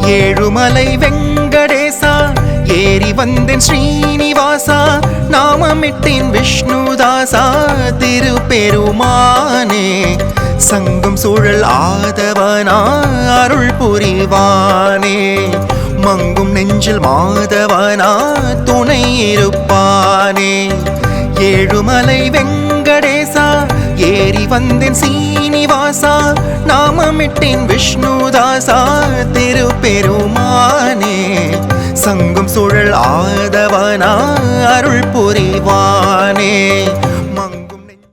ஏழுமலை வெங்கடேசா ஏறி வந்தேன் ஸ்ரீனிவாசா நாமமிட்டேன் விஷ்ணுதாசா திருப்பெருமானே சங்கம் சூழல் ஆதவனா அருள் புரிவானே மங்கும் நெஞ்சில் மாதவனா துணை இருப்பானே ஏழுமலை வெங்கடேசா ஏறி வந்தேன் சீனிவாசா நாமமிட்டேன் விஷ்ணுதாசா திருப்பெருமானே சங்கம் சூழல் ஆதவனா அருள் புரிவானே